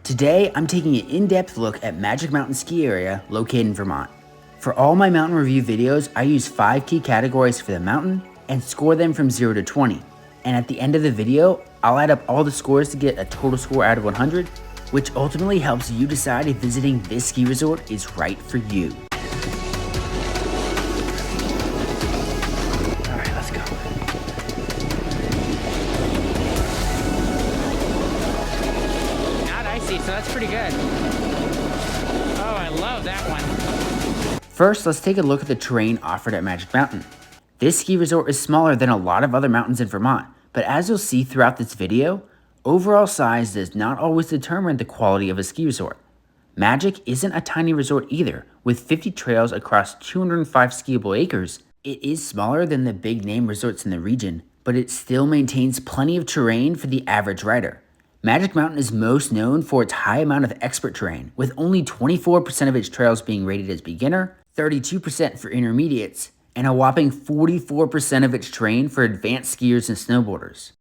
Today, I'm taking an in-depth look at Magic Mountain Ski Area located in Vermont. For all my mountain review videos, I use 5 key categories for the mountain and score them from 0 to 20. And at the end of the video, I'll add up all the scores to get a total score out of 100, which ultimately helps you decide if visiting this ski resort is right for you. All right, let's go. Not icy, so that's pretty good. Oh, I love that one. First, let's take a look at the terrain offered at Magic Mountain. This ski resort is smaller than a lot of other mountains in Vermont, but as you'll see throughout this video, overall size does not always determine the quality of a ski resort. Magic isn't a tiny resort either, with 50 trails across 205 skiable acres. It is smaller than the big name resorts in the region, but it still maintains plenty of terrain for the average rider. Magic Mountain is most known for its high amount of expert terrain, with only 24% of its trails being rated as beginner, 32% for intermediates, and a whopping 44% of its terrain for advanced skiers and snowboarders.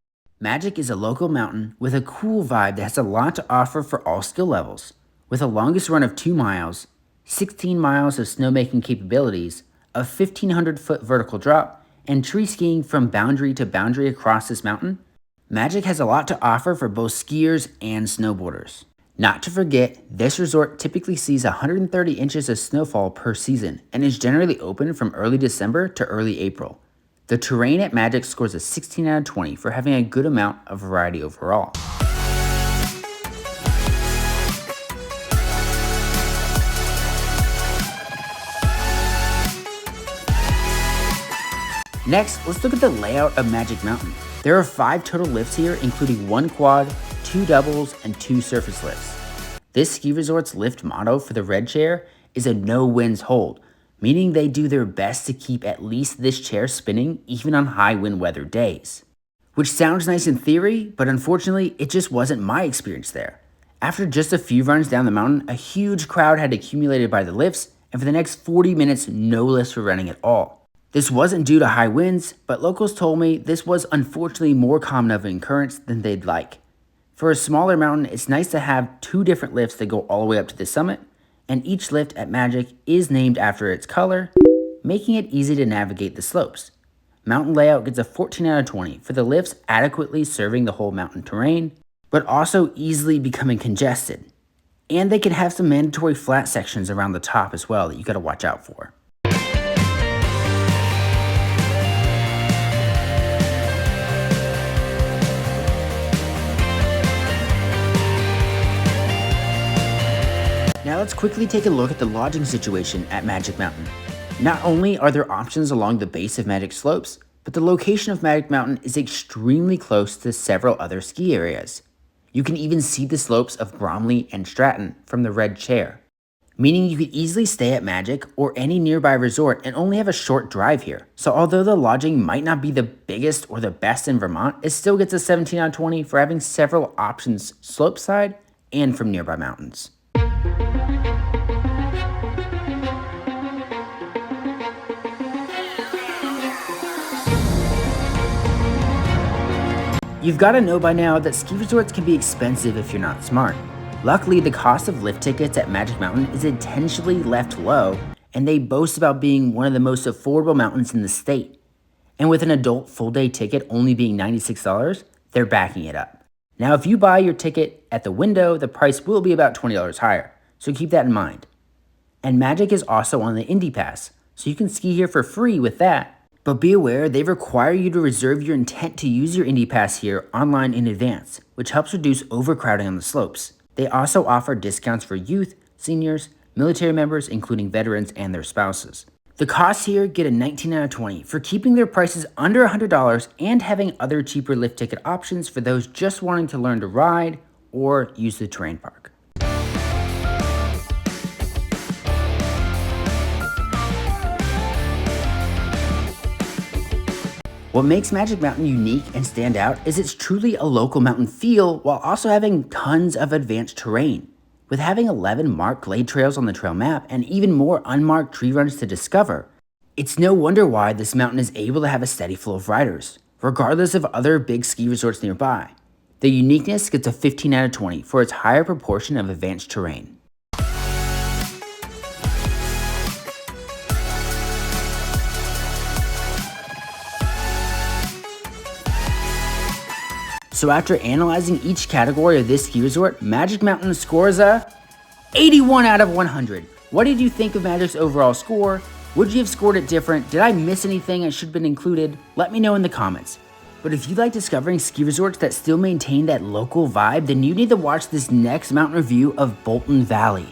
Magic is a local mountain with a cool vibe that has a lot to offer for all skill levels. With a longest run of 2 miles, 16 miles of snowmaking capabilities, a 1,500-foot vertical drop, and tree skiing from boundary to boundary across this mountain, Magic has a lot to offer for both skiers and snowboarders. Not to forget, this resort typically sees 130 inches of snowfall per season and is generally open from early December to early April. The terrain at Magic scores a 16 out of 20 for having a good amount of variety overall. Next, let's look at the layout of Magic Mountain. There are 5 total lifts here, including 1 quad, 2 doubles, and 2 surface lifts. This ski resort's lift motto for the red chair is a no winds hold, meaning they do their best to keep at least this chair spinning even on high wind weather days. Which sounds nice in theory, but unfortunately it just wasn't my experience there. After just a few runs down the mountain, a huge crowd had accumulated by the lifts, and for the next 40 minutes no lifts were running at all. This wasn't due to high winds, but locals told me this was unfortunately more common of an occurrence than they'd like. For a smaller mountain, it's nice to have 2 different lifts that go all the way up to the summit, and each lift at Magic is named after its color, making it easy to navigate the slopes. Mountain layout gets a 14 out of 20 for the lifts adequately serving the whole mountain terrain, but also easily becoming congested. And they can have some mandatory flat sections around the top as well that you gotta watch out for. Now let's quickly take a look at the lodging situation at Magic Mountain. Not only are there options along the base of Magic slopes, but the location of Magic Mountain is extremely close to several other ski areas. You can even see the slopes of Bromley and Stratton from the red chair, meaning you could easily stay at Magic or any nearby resort and only have a short drive here. So although the lodging might not be the biggest or the best in Vermont, it still gets a 17 out of 20 for having several options slopeside and from nearby mountains. You've got to know by now that ski resorts can be expensive if you're not smart. Luckily, the cost of lift tickets at Magic Mountain is intentionally left low, and they boast about being one of the most affordable mountains in the state. And with an adult full-day ticket only being $96, they're backing it up. Now, if you buy your ticket at the window, the price will be about $20 higher, so keep that in mind. And Magic is also on the Indy Pass, so you can ski here for free with that. But be aware, they require you to reserve your intent to use your Indy Pass here online in advance, which helps reduce overcrowding on the slopes. They also offer discounts for youth, seniors, military members, including veterans and their spouses. The costs here get a 19 out of 20 for keeping their prices under $100 and having other cheaper lift ticket options for those just wanting to learn to ride or use the terrain park. What makes Magic Mountain unique and stand out is it's truly a local mountain feel while also having tons of advanced terrain. With having 11 marked glade trails on the trail map and even more unmarked tree runs to discover, it's no wonder why this mountain is able to have a steady flow of riders, regardless of other big ski resorts nearby. The uniqueness gets a 15 out of 20 for its higher proportion of advanced terrain. So after analyzing each category of this ski resort, Magic Mountain scores a 81 out of 100. What did you think of Magic's overall score? Would you have scored it different? Did I miss anything that should have been included? Let me know in the comments. But if you like discovering ski resorts that still maintain that local vibe, then you need to watch this next mountain review of Bolton Valley.